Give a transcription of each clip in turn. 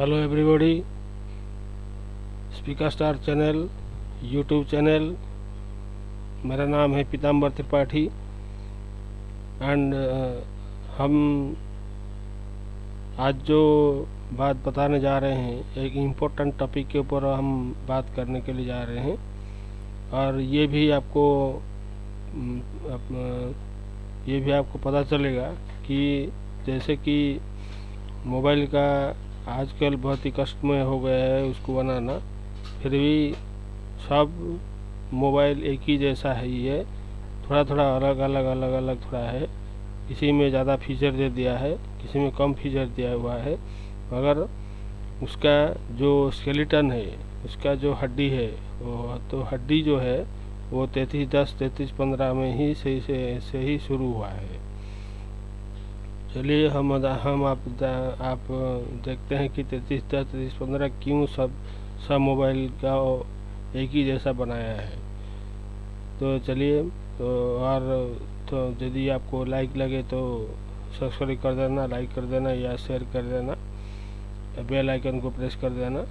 Hello everybody, speaker star channel YouTube channel. मेरा नाम है पीताम्बर त्रिपाठी एंड हम आज जो बात बताने जा रहे हैं एक इम्पोर्टेंट टॉपिक के ऊपर हम बात करने के लिए जा रहे हैं। और ये भी आपको पता चलेगा कि जैसे कि मोबाइल का आजकल बहुत ही कष्टमय हो गया है उसको बनाना, फिर भी सब मोबाइल एक ही जैसा है। ही है, थोड़ा थोड़ा अलग थोड़ा है। किसी में ज़्यादा फीचर दे दिया है, किसी में कम फीचर दिया हुआ है, मगर उसका जो स्केलेटन है, उसका जो हड्डी है, वो तो हड्डी जो है वो 3310 3315 में ही से ही शुरू हुआ है। चलिए हम आप देखते हैं कि 3310 3315 क्यों सब मोबाइल का एक ही जैसा बनाया है। तो चलिए, तो यदि आपको लाइक लगे तो सब्सक्राइब कर देना, लाइक कर देना या शेयर कर देना, बेल आइकन को प्रेस कर देना।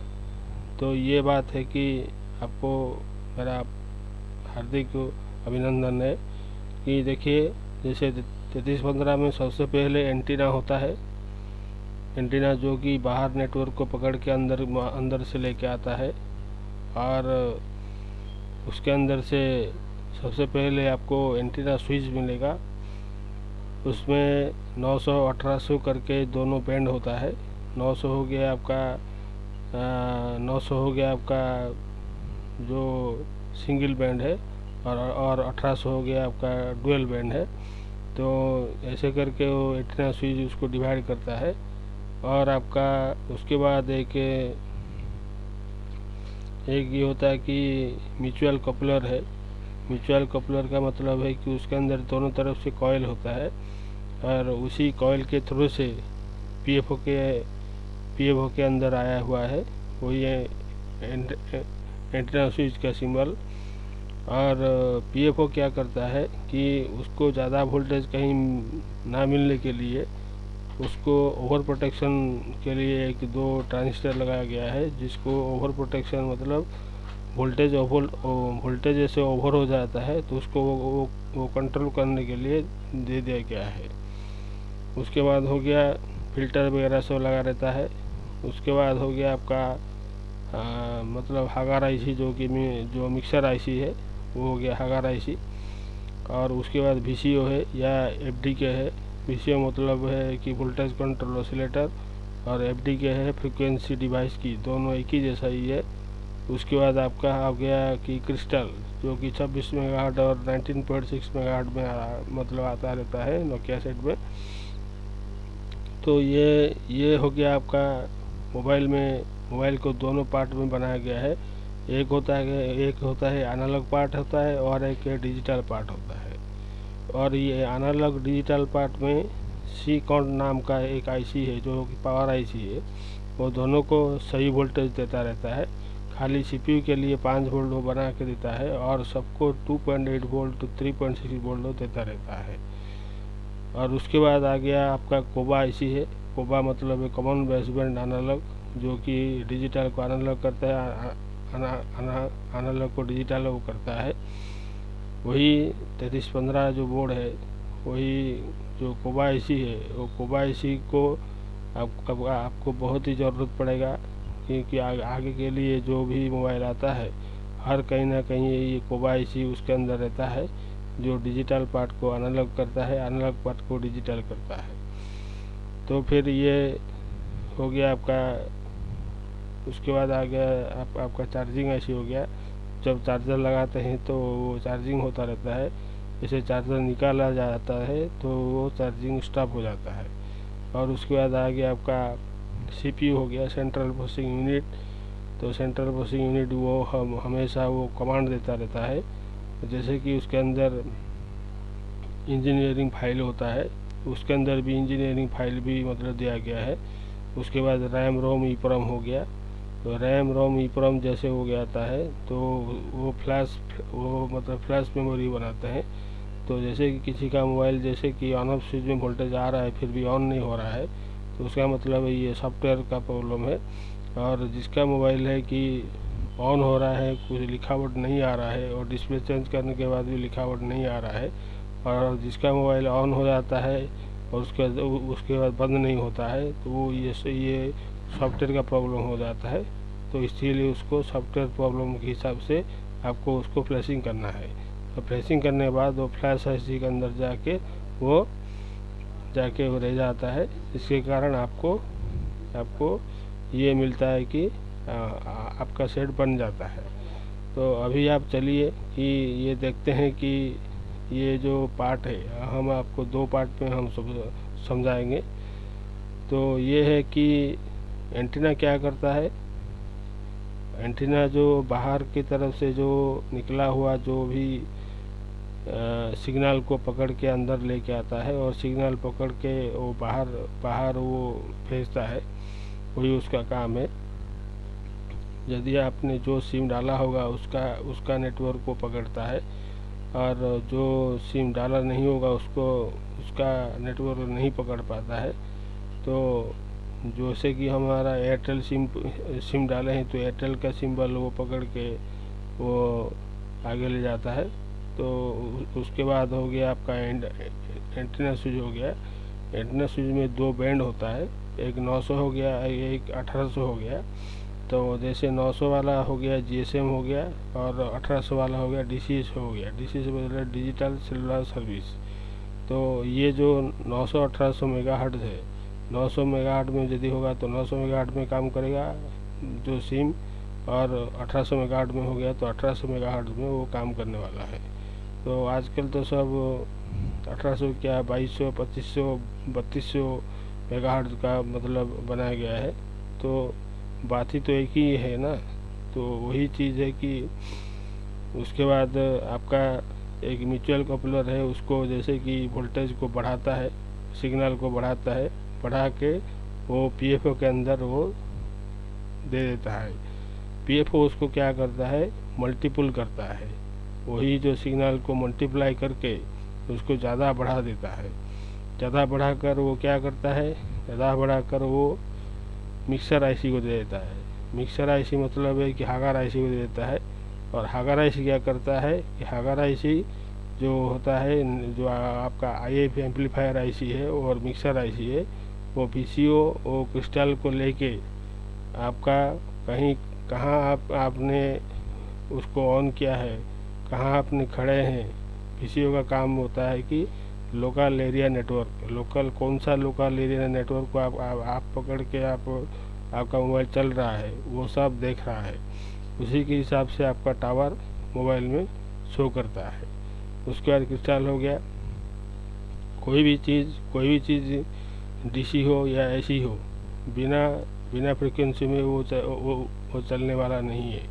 तो ये बात है कि आपको मेरा हार्दिक अभिनंदन है कि देखिए, जैसे 3315 में सबसे पहले एंटीना होता है। एंटीना जो कि बाहर नेटवर्क को पकड़ के अंदर से लेके आता है, और उसके अंदर से सबसे पहले आपको एंटीना स्विच मिलेगा। उसमें 900 1800 करके दोनों बैंड होता है। 900 हो गया आपका जो सिंगल बैंड है, और 1800 हो गया आपका डुअल बैंड है। तो ऐसे करके वो एंटीना स्विच उसको डिवाइड करता है। और आपका उसके बाद एक ये होता है कि म्यूचुअल कपलर है। म्यूचुअल कपलर का मतलब है कि उसके अंदर दोनों तरफ से कॉइल होता है, और उसी कॉइल के थ्रू से पीएफओ के अंदर आया हुआ है वो ये एंटीना स्विच का सिंबल। और पीएफओ क्या करता है कि उसको ज़्यादा वोल्टेज कहीं ना मिलने के लिए उसको ओवर प्रोटेक्शन के लिए एक दो ट्रांजिस्टर लगाया गया है, जिसको ओवर प्रोटेक्शन मतलब वोल्टेज जैसे ओवर हो जाता है तो उसको वो कंट्रोल करने के लिए दे दिया गया है। उसके बाद हो गया फिल्टर वगैरह सब लगा रहता है। उसके बाद हो गया आपका मतलब हागर आईसी जो मिक्सर आईसी है, वो हो गया हागर आईसी। और उसके बाद वीसीओ है या एफडीके है। वीसीओ मतलब है कि वोल्टेज कंट्रोल ऑसिलेटर, और एफडीके है फ्रीक्वेंसी डिवाइस की, दोनों एक ही जैसा ही है। उसके बाद आपका आ गया कि क्रिस्टल, जो कि 26 मेगाहर्ट्ज और 19.6 मेगाहर्ट्ज में मतलब आता रहता है नोकिया सेट में। तो ये हो गया आपका मोबाइल को दोनों पार्ट में बनाया गया है। एक होता है एनालॉग पार्ट होता है, और एक डिजिटल पार्ट होता है। और ये एनालॉग डिजिटल पार्ट में C-Count नाम का एक आईसी है जो कि पावर आईसी है। वो दोनों को सही वोल्टेज देता रहता है। खाली सीपीयू के लिए 5 वोल्ट वो बना के देता है, और सबको 2.8 वोल्ट 3.6 वोल्ट देता रहता है। और उसके बाद आ गया आपका कोबा आईसी है। कोबा मतलब है कॉमन बेसबैंड एनालॉग, जो कि डिजिटल को एनालॉग करता है, एनालॉग को डिजिटल वो करता है। वही 3315 जो बोर्ड है, वही जो कोबा आईसी है, वो कोबा आईसी को आपको बहुत ही ज़रूरत पड़ेगा, क्योंकि आगे के लिए जो भी मोबाइल आता है हर कहीं ना कहीं ये कोबा आईसी उसके अंदर रहता है, जो डिजिटल पार्ट को एनालॉग करता है, एनालॉग पार्ट को डिजिटल करता है। तो फिर ये हो गया आपका। उसके बाद आ गया आपका चार्जिंग आईसी हो गया। जब चार्जर लगाते हैं तो वो चार्जिंग होता रहता है। जैसे चार्जर निकाला जाता है तो वो चार्जिंग स्टॉप हो जाता है। और उसके बाद आ गया आपका सीपीयू हो गया, सेंट्रल प्रोसेसिंग यूनिट। तो सेंट्रल प्रोसेसिंग यूनिट वो हमेशा वो कमांड देता रहता है। जैसे कि उसके अंदर इंजीनियरिंग फाइल होता है, उसके अंदर भी इंजीनियरिंग फाइल भी मतलब दिया गया है। उसके बाद रैम रोम ईप्रोम हो गया। तो रैम रोम ईप्रोम जैसे हो जाता है तो वो मतलब फ्लैश मेमोरी बनाते हैं। तो जैसे कि किसी का मोबाइल जैसे कि ऑन ऑफ स्विच में वोल्टेज आ रहा है फिर भी ऑन नहीं हो रहा है, तो उसका मतलब ये सॉफ्टवेयर का प्रॉब्लम है। और जिसका मोबाइल है कि ऑन हो रहा है, कुछ लिखावट नहीं आ रहा है, और डिस्प्ले चेंज करने के बाद भी लिखावट नहीं आ रहा है, और जिसका मोबाइल ऑन हो जाता है और उसके बाद बंद नहीं होता है, तो वो ये सॉफ्टवेयर का प्रॉब्लम हो जाता है। तो इसीलिए उसको सॉफ्टवेयर प्रॉब्लम के हिसाब से आपको उसको फ्लैशिंग करना है। तो फ्लैशिंग करने के बाद वो फ्लैश आईसी के अंदर जाके वो रह जाता है। इसके कारण आपको ये मिलता है कि आपका सेट बन जाता है। तो अभी आप चलिए कि ये देखते हैं कि ये जो पार्ट है, हम आपको 2 पार्ट में हम समझाएंगे। तो ये है कि एंटीना क्या करता है। एंटीना जो बाहर की तरफ से जो निकला हुआ जो भी सिग्नल को पकड़ के अंदर लेके आता है, और सिग्नल पकड़ के वो बाहर वो भेजता है, वही उसका काम है। यदि आपने जो सिम डाला होगा उसका नेटवर्क को पकड़ता है, और जो सिम डाला नहीं होगा उसका नेटवर्क नहीं पकड़ पाता है। तो जैसे कि हमारा एयरटेल सिम डाले हैं, तो एयरटेल का सिंबल वो पकड़ के वो आगे ले जाता है। तो उसके बाद हो गया आपका एंटीना स्विच हो गया। एंटीना स्विच में 2 बैंड होता है, एक 900 हो गया, एक 1800 हो गया। तो जैसे 900 वाला हो गया जीएसएम हो गया, और 1800 वाला हो गया डीसीएस हो गया। डीसीएस मतलब डिजिटल सेलुलर सर्विस। तो ये जो 900-1800 मेगाहर्ट्ज़ है, 900 मेगाहर्ट्ज़ में यदि होगा तो 900 मेगाहर्ट्ज़ में काम करेगा जो सिम, और 1800 मेगाहर्ट्ज़ में हो गया तो 1800 मेगाहर्ट्ज़ में वो काम करने वाला है। तो आजकल तो सब 1800 क्या 2200, 2500, 3200 मेगाहर्ट्ज़ का मतलब बनाया गया है। तो बात ही तो एक ही है ना। तो वही चीज़ है कि उसके बाद आपका एक म्यूचुअल कपलर है, उसको जैसे कि वोल्टेज को बढ़ाता है, सिग्नल को बढ़ाता है, बढ़ा के वो पीएफओ के अंदर वो दे देता है। पीएफओ उसको क्या करता है, मल्टीपल करता है। वही जो सिग्नल को मल्टीप्लाई करके उसको ज़्यादा बढ़ा देता है। ज़्यादा बढ़ाकर वो क्या करता है, ज़्यादा बढ़ाकर वो मिक्सर आईसी को दे देता है। मिक्सर आईसी मतलब है कि हागर आईसी को दे देता है। और हागर आईसी क्या करता है कि हागर आईसी जो होता है, जो आपका आईएफ एम्पलीफायर आईसी है और मिक्सर आईसी है, वो पीसीओ वो क्रिस्टल को लेके आपका कहाँ आपने उसको ऑन किया है, कहाँ आपने खड़े हैं। पीसीओ का काम होता है कि लोकल एरिया नेटवर्क, कौन सा लोकल एरिया नेटवर्क को आप पकड़ के आपका मोबाइल चल रहा है वो सब देख रहा है। उसी के हिसाब से आपका टावर मोबाइल में शो करता है। उसके बाद क्रिस्टल हो गया। कोई भी चीज़ डीसी हो या एसी हो, बिना फ्रिक्वेंसी में वो चलने वाला नहीं है।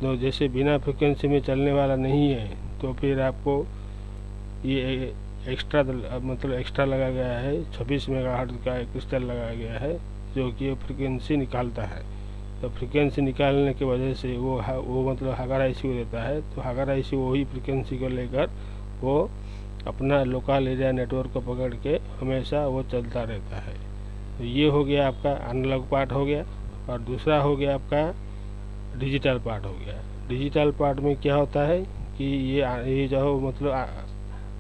तो जैसे बिना फ्रिक्वेंसी में चलने वाला नहीं है, तो फिर आपको ये एक्स्ट्रा लगाया गया है। 26 मेगाहर्ट्ज़ का एक क्रिस्टल लगाया गया है जो कि फ्रिक्वेंसी निकालता है। तो फ्रिक्वेंसी निकालने की वजह से वो मतलब हागर आईसी को देता है। तो हागर आईसी वही फ्रिक्वेंसी को लेकर वो अपना लोकल एरिया नेटवर्क को पकड़ के हमेशा वो चलता रहता है। तो ये हो गया आपका एनालॉग पार्ट हो गया। और दूसरा हो गया आपका डिजिटल पार्ट हो गया। डिजिटल पार्ट में क्या होता है कि ये जो मतलब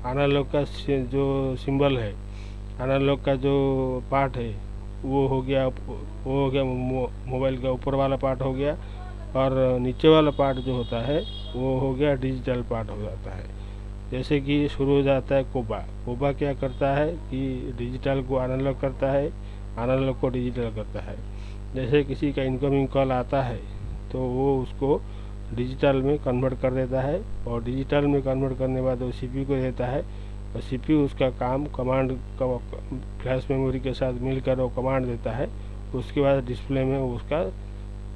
एनालॉग का जो सिंबल है, एनालॉग का जो पार्ट है वो हो गया मोबाइल का ऊपर वाला पार्ट हो गया। और नीचे वाला पार्ट जो होता है वो हो गया डिजिटल पार्ट हो जाता है। जैसे कि शुरू हो जाता है कोबा क्या करता है कि डिजिटल को एनालॉग करता है, एनालॉग को डिजिटल करता है। जैसे किसी का इनकमिंग कॉल आता है तो वो उसको डिजिटल में कन्वर्ट कर देता है, और डिजिटल में कन्वर्ट करने के बाद वो सीपीयू को देता है, और सीपीयू उसका काम कमांड फ्लैश मेमोरी के साथ मिलकर वो कमांड देता है। उसके बाद डिस्प्ले में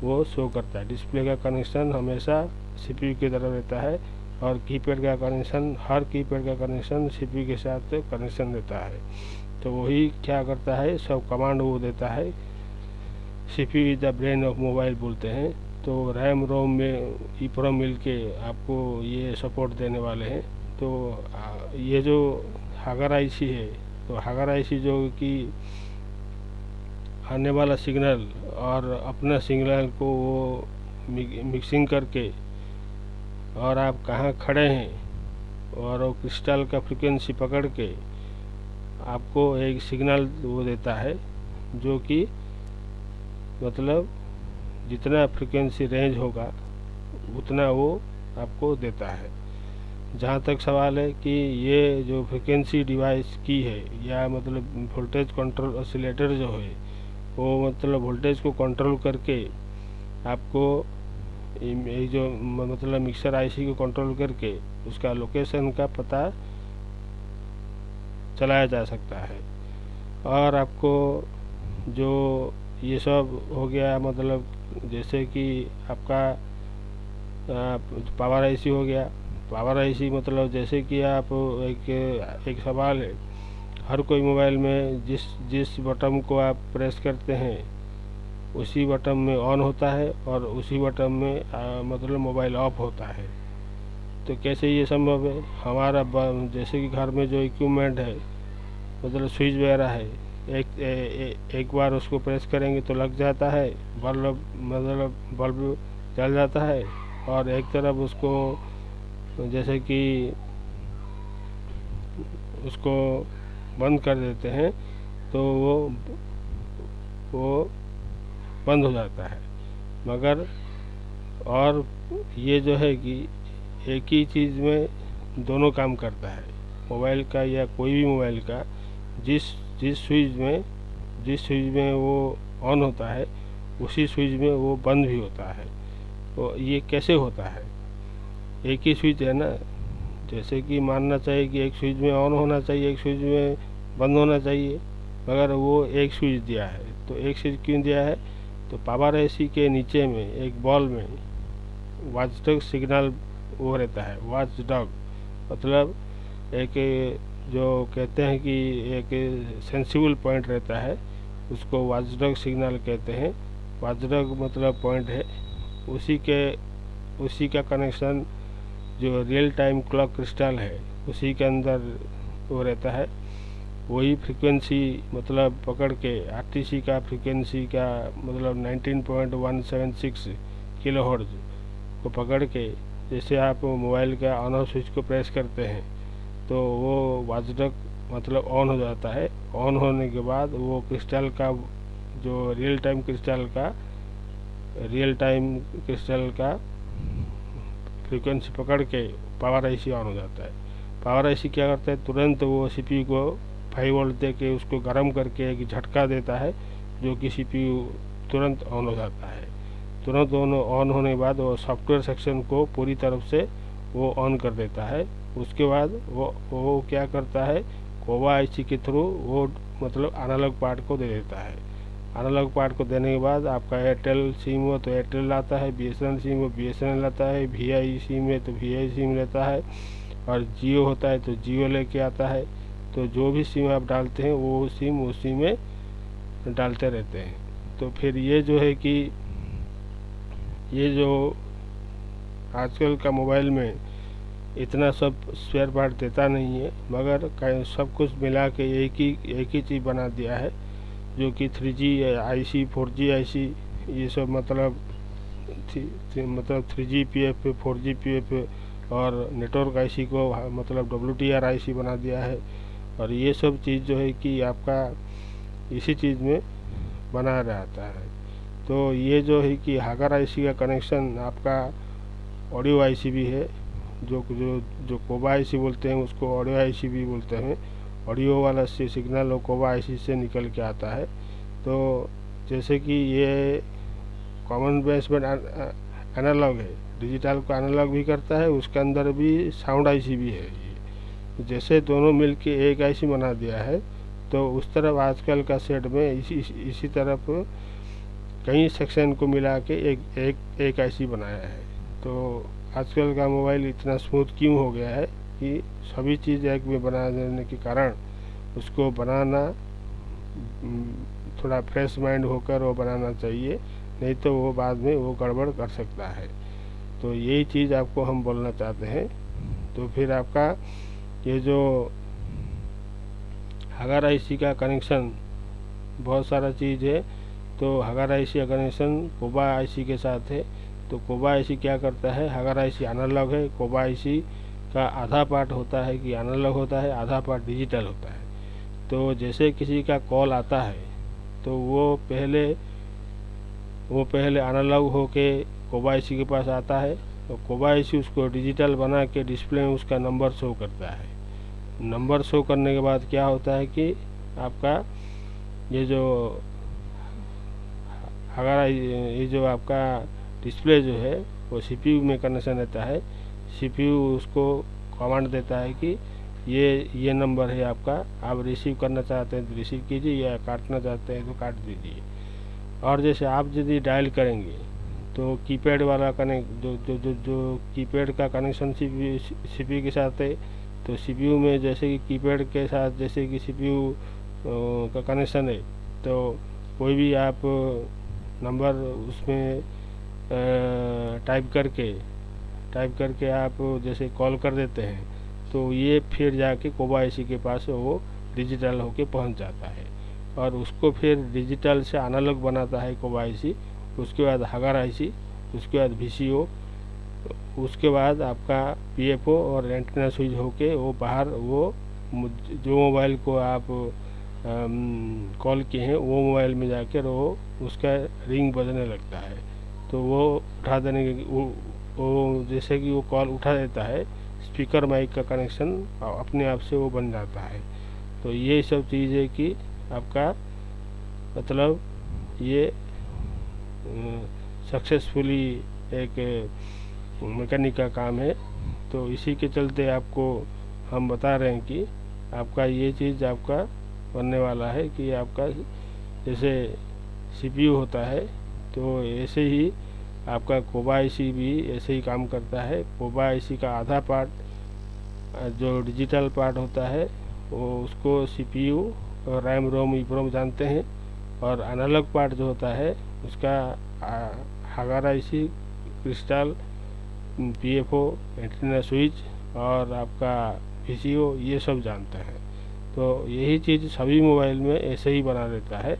वो शो करता है। डिस्प्ले का कनेक्शन हमेशा सीपीयू की तरफ रहता है, और कीपैड का कनेक्शन हर कीपैड का कनेक्शन सीपीयू के साथ कनेक्शन देता है। तो वही क्या करता है, सब कमांड वो देता है। CPU is the brain of mobile बोलते हैं। तो रैम रोम में ईप्रोम मिल के आपको ये सपोर्ट देने वाले हैं। तो ये जो हागर आईसी है, तो हागर आईसी जो कि आने वाला सिग्नल और अपना सिग्नल को वो मिक्सिंग करके, और आप कहाँ खड़े हैं और वो क्रिस्टल का फ्रीक्वेंसी पकड़ के आपको एक सिग्नल वो देता है, जो कि मतलब जितना फ्रीक्वेंसी रेंज होगा उतना वो आपको देता है। जहाँ तक सवाल है कि ये जो फ्रीक्वेंसी डिवाइस की है, या मतलब वोल्टेज कंट्रोल ऑसिलेटर जो है, वो मतलब वोल्टेज को कंट्रोल करके आपको ये जो मतलब मिक्सर आईसी को कंट्रोल करके उसका लोकेशन का पता चलाया जा सकता है। और आपको जो ये सब हो गया, मतलब जैसे कि आपका पावर आईसी हो गया। पावर आईसी मतलब जैसे कि आप एक सवाल है, हर कोई मोबाइल में जिस बटन को आप प्रेस करते हैं उसी बटन में ऑन होता है और उसी बटन में मतलब मोबाइल ऑफ होता है। तो कैसे ये संभव है? हमारा जैसे कि घर में जो इक्विपमेंट है, मतलब स्विच वगैरह है, एक बार उसको प्रेस करेंगे तो लग जाता है, बल्ब जल जाता है, और एक तरफ उसको जैसे कि उसको बंद कर देते हैं तो वो बंद हो जाता है। मगर और ये जो है कि एक ही चीज़ में दोनों काम करता है। मोबाइल का या कोई भी मोबाइल का जिस स्विच में वो ऑन होता है उसी स्विच में वो बंद भी होता है। तो ये कैसे होता है? एक ही स्विच है ना, जैसे कि मानना चाहिए कि एक स्विच में ऑन होना चाहिए, एक स्विच में बंद होना चाहिए, मगर वो एक स्विच दिया है। तो एक स्विच क्यों दिया है? तो पावर आईसी के नीचे में एक बॉल में वॉचडॉग सिग्नल वो रहता है। वॉचडॉग मतलब एक जो कहते हैं कि एक सेंसिबल पॉइंट रहता है, उसको वॉचडॉग सिग्नल कहते हैं। वॉचडॉग मतलब पॉइंट है, उसी का कनेक्शन जो रियल टाइम क्लॉक क्रिस्टल है उसी के अंदर वो रहता है। वही फ्रीक्वेंसी मतलब पकड़ के आरटीसी का फ्रीक्वेंसी का मतलब 19.176 किलोहर्ट्ज़ को पकड़ के, जैसे आप मोबाइल का ऑन ऑफ स्विच को प्रेस करते हैं तो वो वॉचडॉग मतलब ऑन हो जाता है। ऑन होने के बाद वो क्रिस्टल का जो रियल टाइम क्रिस्टल का फ्रीक्वेंसी पकड़ के पावर आईसी ऑन हो जाता है। पावर आईसी क्या करता है, तुरंत वो सीपीयू को 5 वोल्ट दे के उसको गर्म करके एक झटका देता है, जो कि सीपीयू तुरंत ऑन हो जाता है। तुरंत ऑन होने के बाद वो सॉफ्टवेयर सेक्शन को पूरी तरफ से वो ऑन कर देता है। उसके बाद वो क्या करता है, कोबा आईसी के थ्रू वो मतलब एनालॉग पार्ट को दे देता है। एनालॉग पार्ट को देने के बाद आपका एयरटेल सिम हो तो एयरटेल आता है, बीएसएनएल सिम हो बीएसएनएल आता है, वीआई सिम है तो वीआई सिम लेता है, और जियो होता है तो जियो लेके आता है। तो जो भी सिम आप डालते हैं वो सिम उसी में डालते रहते हैं। तो फिर ये जो है कि ये जो आजकल का मोबाइल में इतना सब स्पेयर पार्ट देता नहीं है, मगर सब कुछ मिला के एक ही चीज़ बना दिया है, जो कि 3G आईसी 4G आईसी ये सब मतलब 3GPF 4GPF और नेटवर्क आईसी को मतलब WTR आईसी बना दिया है। और ये सब चीज़ जो है कि आपका इसी चीज़ में बना रहता है। तो ये जो है कि हागर आईसी का कनेक्शन आपका ऑडियो आईसी भी है, जो कोबा आईसी बोलते हैं उसको ऑडियो आईसी भी बोलते हैं। ऑडियो वाला से सिग्नल और कोबा आईसी से निकल के आता है। तो जैसे कि ये कॉमन बेसबैंड एनालॉग है, डिजिटल को एनालॉग भी करता है, उसके अंदर भी साउंड आईसी भी है। ये जैसे दोनों मिलके एक आईसी बना दिया है, तो उस तरफ आजकल का सेट में इसी तरफ कई सेक्शन को मिला के एक आईसी बनाया है। तो आजकल का मोबाइल इतना स्मूथ क्यों हो गया है कि सभी चीज़ एक में बना देने के कारण उसको बनाना थोड़ा फ्रेश माइंड होकर वो बनाना चाहिए, नहीं तो वो बाद में वो गड़बड़ कर सकता है। तो यही चीज़ आपको हम बोलना चाहते हैं। तो फिर आपका ये जो हागर आईसी का कनेक्शन बहुत सारा चीज़ है, तो हगर आईसी का कनेक्शन कोबा आईसी के साथ है। तो कोबा आईसी क्या करता है, हगर आईसी एनालॉग है, कोबा आईसी का आधा पार्ट होता है कि एनालॉग होता है, आधा पार्ट डिजिटल होता है। तो जैसे किसी का कॉल आता है तो वो पहले एनालॉग होके कोबा आईसी के पास आता है, तो कोबा आईसी उसको डिजिटल बना के डिस्प्ले में उसका नंबर शो करता है। नंबर शो करने के बाद क्या होता है कि आपका ये जो आपका डिस्प्ले जो है वो सीपीयू में कनेक्शन रहता है। सीपीयू उसको कमांड देता है कि ये नंबर है आपका, आप रिसीव करना चाहते हैं तो रिसीव कीजिए या काटना चाहते हैं तो काट दीजिए। और जैसे आप यदि डायल करेंगे तो कीपैड वाला जो कीपैड का कनेक्शन सीपीयू के साथ है, तो सीपीयू में जैसे कि कीपैड के साथ जैसे कि सीपीयू का कनेक्शन है, तो कोई भी आप नंबर उसमें टाइप करके आप जैसे कॉल कर देते हैं तो ये फिर जाके कोबा आईसी के पास वो डिजिटल होके पहुंच जाता है और उसको फिर डिजिटल से एनालॉग बनाता है कोबा आईसी। उसके बाद हगर आईसी, उसके बाद वीसीओ, उसके बाद आपका पीएफओ और एंटीना स्विच होके वो बाहर वो जो मोबाइल को आप कॉल किए हैं वो मोबाइल में जाकर वो उसका रिंग बजने लगता है। तो वो उठा देने के वो जैसे कि वो कॉल उठा देता है, स्पीकर माइक का कनेक्शन अपने आप से वो बन जाता है। तो ये सब चीज़ें कि आपका मतलब ये सक्सेसफुली एक मैकेनिक का काम है। तो इसी के चलते आपको हम बता रहे हैं कि आपका ये चीज़ आपका बनने वाला है कि आपका जैसे सीपीयू होता है तो ऐसे ही आपका कोबा आईसी भी ऐसे ही काम करता है। कोबा आईसी का आधा पार्ट जो डिजिटल पार्ट होता है वो उसको सीपीयू और रैम रोम ईप्रोम जानते हैं, और एनालॉग पार्ट जो होता है उसका हगर IC, crystal, PFO, antenna switch और आपका वीसीओ ये सब जानते हैं। तो यही चीज़ सभी मोबाइल में ऐसे ही बना देता है।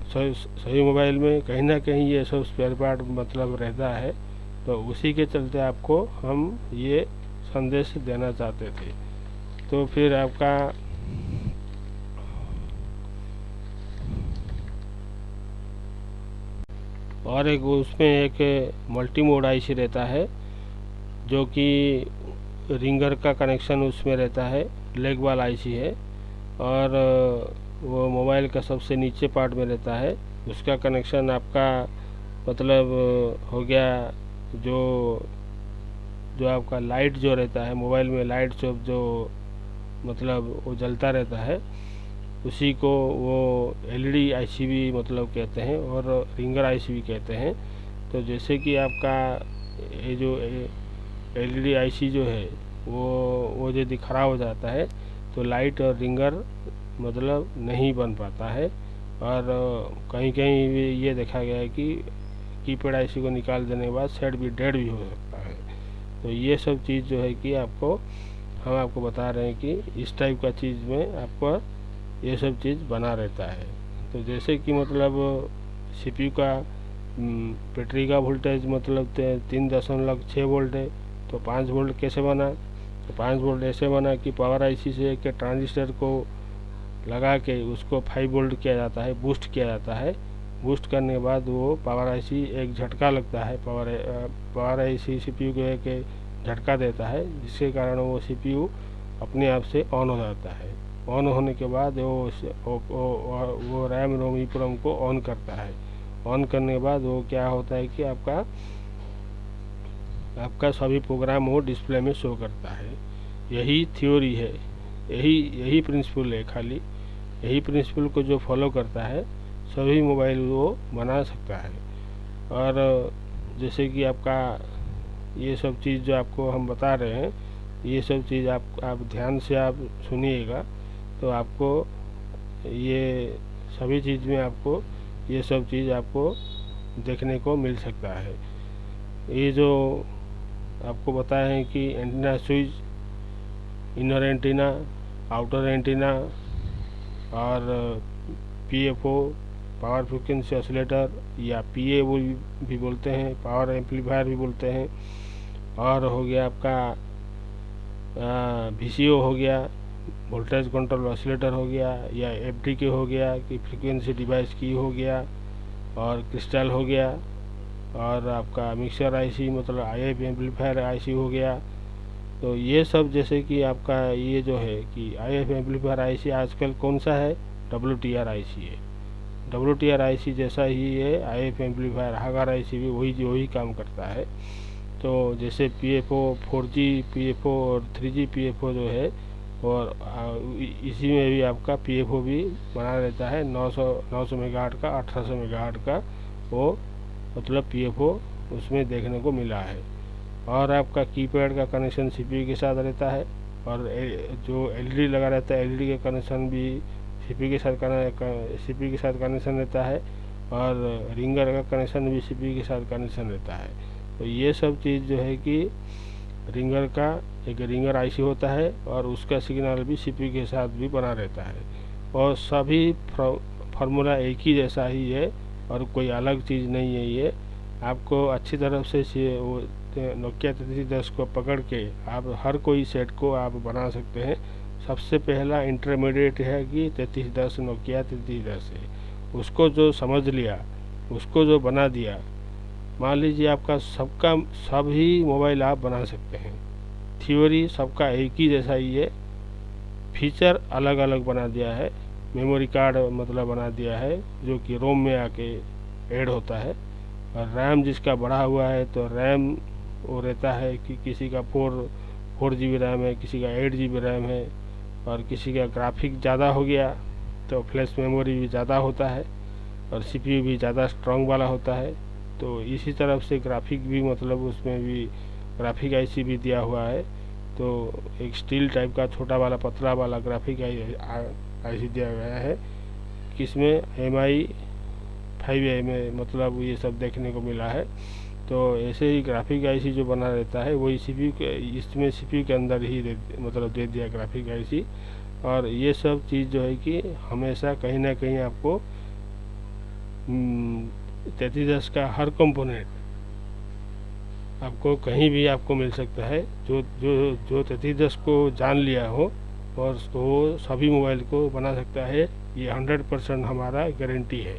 सभी मोबाइल में कहीं ना कहीं ये सब स्पेयर पार्ट मतलब रहता है। तो उसी के चलते आपको हम ये संदेश देना चाहते थे। तो फिर आपका और एक उसमें एक मल्टी मोड आईसी रहता है जो कि रिंगर का कनेक्शन उसमें रहता है, लेग वाला आईसी है, और वो मोबाइल का सबसे नीचे पार्ट में रहता है। उसका कनेक्शन आपका मतलब हो गया जो आपका लाइट जो रहता है मोबाइल में, लाइट जो मतलब वो जलता रहता है, उसी को वो एलईडी आईसी भी मतलब कहते हैं और रिंगर आईसी भी कहते हैं। तो जैसे कि आपका ये जो एलईडी आईसी जो है वो यदि ख़राब हो जाता है तो लाइट और रिंगर मतलब नहीं बन पाता है। और कहीं कहीं भी ये देखा गया है कि कीपैड आईसी को निकाल देने के बाद सेट भी डेड भी हो सकता है। तो ये सब चीज़ जो है कि हम आपको बता रहे हैं कि इस टाइप का चीज़ में आपको ये सब चीज़ बना रहता है। तो जैसे कि मतलब सीपीयू का बैटरी का वोल्टेज मतलब 3.6 वोल्ट है, तो 5 वोल्ट कैसे बना? तो 5 वोल्ट ऐसे बना कि पावर आईसी से एक ट्रांजिस्टर को लगा के उसको 5 वोल्ट किया जाता है, बूस्ट किया जाता है। बूस्ट करने के बाद वो पावर आईसी एक झटका लगता है, पावर आईसी सीपीयू को एक झटका देता है, जिसके कारण वो सीपीयू अपने आप से ऑन हो जाता है। ऑन होने के बाद वो रैम रोम ईप्रोम को ऑन करता है। ऑन करने के बाद वो क्या होता है कि आपका सभी प्रोग्राम वो डिस्प्ले में शो करता है। यही थ्योरी है, यही प्रिंसिपल है। खाली यही प्रिंसिपल को जो फॉलो करता है सभी मोबाइल वो बना सकता है। और जैसे कि आपका ये सब चीज़ जो आपको हम बता रहे हैं, ये सब चीज़ आप ध्यान से आप सुनिएगा तो आपको ये सभी चीज़ में आपको ये सब चीज़ आपको देखने को मिल सकता है। ये जो आपको बताए हैं कि antenna switch, inner antenna, outer antenna और पीएफओ, पावर फ्रीक्वेंसी ऑसिलेटर या PA वो भी बोलते हैं, पावर एम्पलीफायर भी बोलते हैं। और हो गया आपका VCO हो गया, वोल्टेज कंट्रोल ऑसिलेटर हो गया, या FDK हो गया कि फ्रीक्वेंसी डिवाइस की हो गया, और क्रिस्टल हो गया, और आपका मिक्सर IC मतलब IF एम्पलीफायर IC हो गया। तो ये सब जैसे कि आपका ये जो है कि IF एम्पलीफायर IC आजकल कौन सा है, WTR IC है। WTR IC जैसा ही है IF एम्पलीफायर हागर IC भी वही काम करता है। तो जैसे PFO 4G PFO और 3G PFO जो है, और इसी में भी आपका PFO भी बना रहता है 900 मेगाहर्ट्ज का, 1800 मेगाहर्ट्ज का वो मतलब PFO उसमें देखने को मिला है। और आपका कीपैड का कनेक्शन CPU के साथ रहता है, और जो LED लगा रहता है LED का कनेक्शन भी CPU के साथ कनेक्शन रहता है, और रिंगर का कनेक्शन भी CPU के साथ कनेक्शन रहता है। तो ये सब चीज़ जो है कि रिंगर का एक रिंगर IC होता है, और उसका सिग्नल भी CPU के साथ भी बना रहता है, और सभी फार्मूला एक ही जैसा ही है, और कोई अलग चीज़ नहीं है। ये आपको अच्छी तरफ से नोकिया 3310 को पकड़ के आप हर कोई सेट को आप बना सकते हैं। सबसे पहला इंटरमीडिएट है कि 3310 नोकिया 3310 है, उसको जो समझ लिया, उसको जो बना दिया, मान लीजिए आपका सभी मोबाइल आप बना सकते हैं। थ्योरी सबका एक ही जैसा ही है, फीचर अलग अलग बना दिया है। मेमोरी कार्ड मतलब बना दिया है जो कि रोम में आके ऐड होता है, और रैम जिसका बढ़ा हुआ है तो रैम वो रहता है कि किसी का 4 GB रैम है, किसी का 8 GB रैम है, और किसी का ग्राफिक ज़्यादा हो गया तो फ्लैश मेमोरी भी ज़्यादा होता है, और CPU भी ज़्यादा स्ट्रॉन्ग वाला होता है। तो इसी तरफ से ग्राफिक भी मतलब उसमें भी ग्राफिक IC भी दिया हुआ है। तो एक स्टील टाइप का छोटा वाला पतला वाला ग्राफिक IC दिया गया है, किसमें MI 5A में मतलब ये सब देखने को मिला है। तो ऐसे ही ग्राफिक IC जो बना रहता है वही CPU के इसमें CPU के अंदर ही मतलब दे दिया ग्राफिक IC। और ये सब चीज़ जो है कि हमेशा कहीं ना कहीं आपको 3310 का हर कंपोनेंट आपको कहीं भी आपको मिल सकता है। जो 3310 को जान लिया हो और वो सभी मोबाइल को बना सकता है, ये 100% हमारा गारंटी है।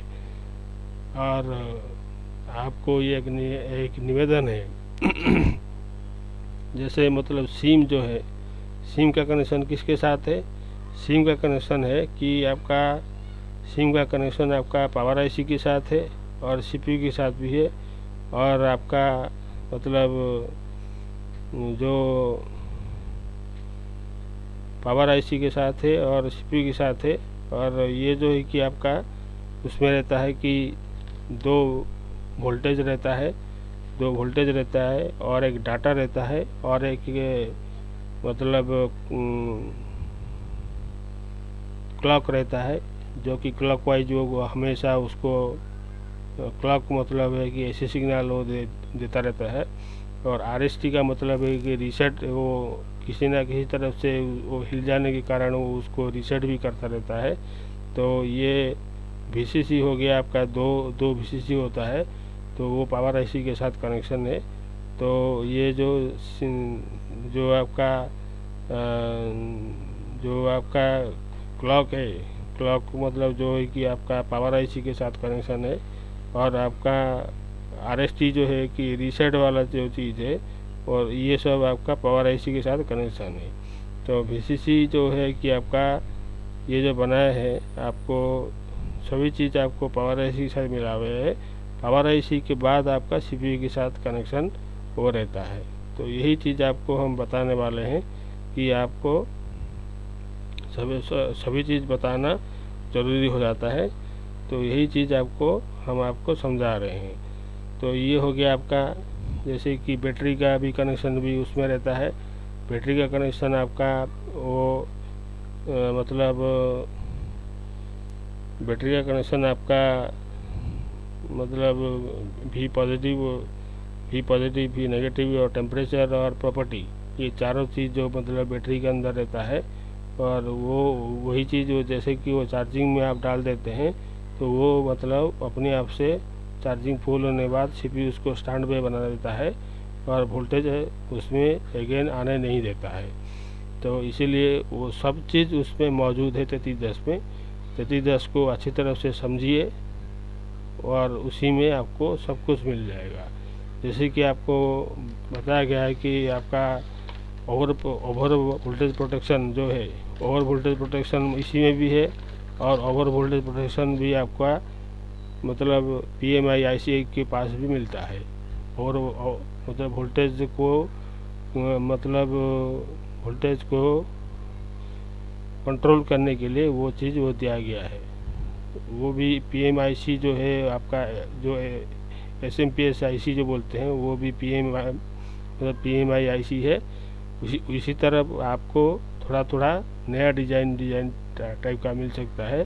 और आपको ये एक निवेदन है जैसे मतलब सिम जो है, सिम का कनेक्शन किसके साथ है, सिम का कनेक्शन है कि आपका सिम का कनेक्शन आपका पावर IC के साथ है और CPU के साथ भी है, और आपका मतलब जो पावर IC के साथ है और CPU के साथ है। और ये जो है कि आपका उसमें रहता है कि दो वोल्टेज रहता है और एक डाटा रहता है, और एक मतलब क्लॉक रहता है जो कि क्लॉकवाइज वो हमेशा उसको क्लॉक मतलब है कि ऐसे सिग्नल वो देता रहता है। और RST का मतलब है कि रीसेट, वो किसी ना किसी तरफ से वो हिल जाने के कारण वो उसको रीसेट भी करता रहता है। तो ये VCC हो गया आपका, दो VCC होता है, तो वो पावर IC के साथ कनेक्शन है। तो ये जो आपका क्लॉक है, क्लॉक मतलब जो है कि आपका पावर IC के साथ कनेक्शन है, और आपका RST जो है कि रीसेट वाला जो चीज़ है, और ये सब आपका पावर IC के साथ कनेक्शन है। तो VCC जो है कि आपका ये जो बनाया है, आपको सभी चीज़ आपको पावर IC के साथ मिला हुआ है। पावर IC के बाद आपका CPU के साथ कनेक्शन हो रहता है। तो यही चीज़ आपको हम बताने वाले हैं कि आपको सभी चीज़ बताना ज़रूरी हो जाता है। तो यही चीज़ हम आपको समझा रहे हैं। तो ये हो गया आपका, जैसे कि बैटरी का भी कनेक्शन भी उसमें रहता है। बैटरी का कनेक्शन आपका वो मतलब बैटरी का कनेक्शन आपका मतलब भी पॉजिटिव भी नेगेटिव और टेम्परेचर और प्रॉपर्टी, ये चारों चीज़ जो मतलब बैटरी के अंदर रहता है। और वो वही चीज़ वो जैसे कि वो चार्जिंग में आप डाल देते हैं तो वो मतलब अपने आप से चार्जिंग फुल होने के बाद CPU उसको स्टैंड पे बना देता है और वोल्टेज उसमें अगेन आने नहीं देता है। तो इसीलिए वो सब चीज़ उसमें मौजूद है 3310 में। 3310 को अच्छी तरह से समझिए और उसी में आपको सब कुछ मिल जाएगा। जैसे कि आपको बताया गया है कि आपका ओवर वोल्टेज प्रोटेक्शन जो है, ओवर वोल्टेज प्रोटेक्शन इसी में भी है और ओवर वोल्टेज प्रोटेक्शन भी आपका मतलब PMI IC के पास भी मिलता है। और मतलब वोल्टेज को मतलब वोल्टेज को कंट्रोल करने के लिए वो चीज़ वो दिया गया है। वो भी PMIC जो है आपका, जो SMPS IC जो बोलते हैं, वो भी मतलब PMI IC है। उसी तरह आपको थोड़ा थोड़ा नया डिजाइन टाइप का मिल सकता है,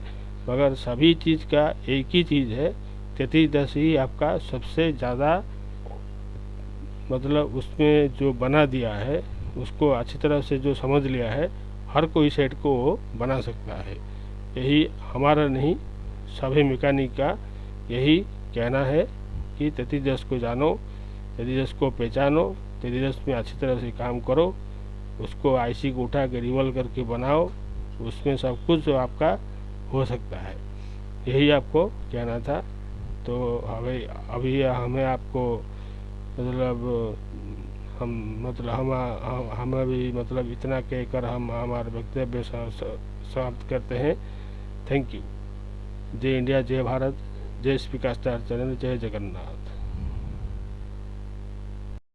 मगर सभी चीज़ का एक ही चीज़ है। 3310 ही आपका सबसे ज़्यादा मतलब उसमें जो बना दिया है उसको अच्छी तरह से जो समझ लिया है, हर कोई सेट को वो बना सकता है। यही हमारा नहीं, सभी मैकेनिक का यही कहना है कि 3310 को जानो, 3310 को पहचानो, 3310 में अच्छी तरह से काम करो, उसको IC को उठा के रिवॉल्व करके बनाओ, उसमें सब कुछ जो आपका हो सकता है। यही आपको कहना था। तो अभी हमें आपको मतलब हम अभी मतलब इतना कहकर हम हमारे वक्तव्य समाप्त करते हैं। Thank you. जय इंडिया, जय भारत, जय श्री विकास स्टार चैनल, जय जगन्नाथ।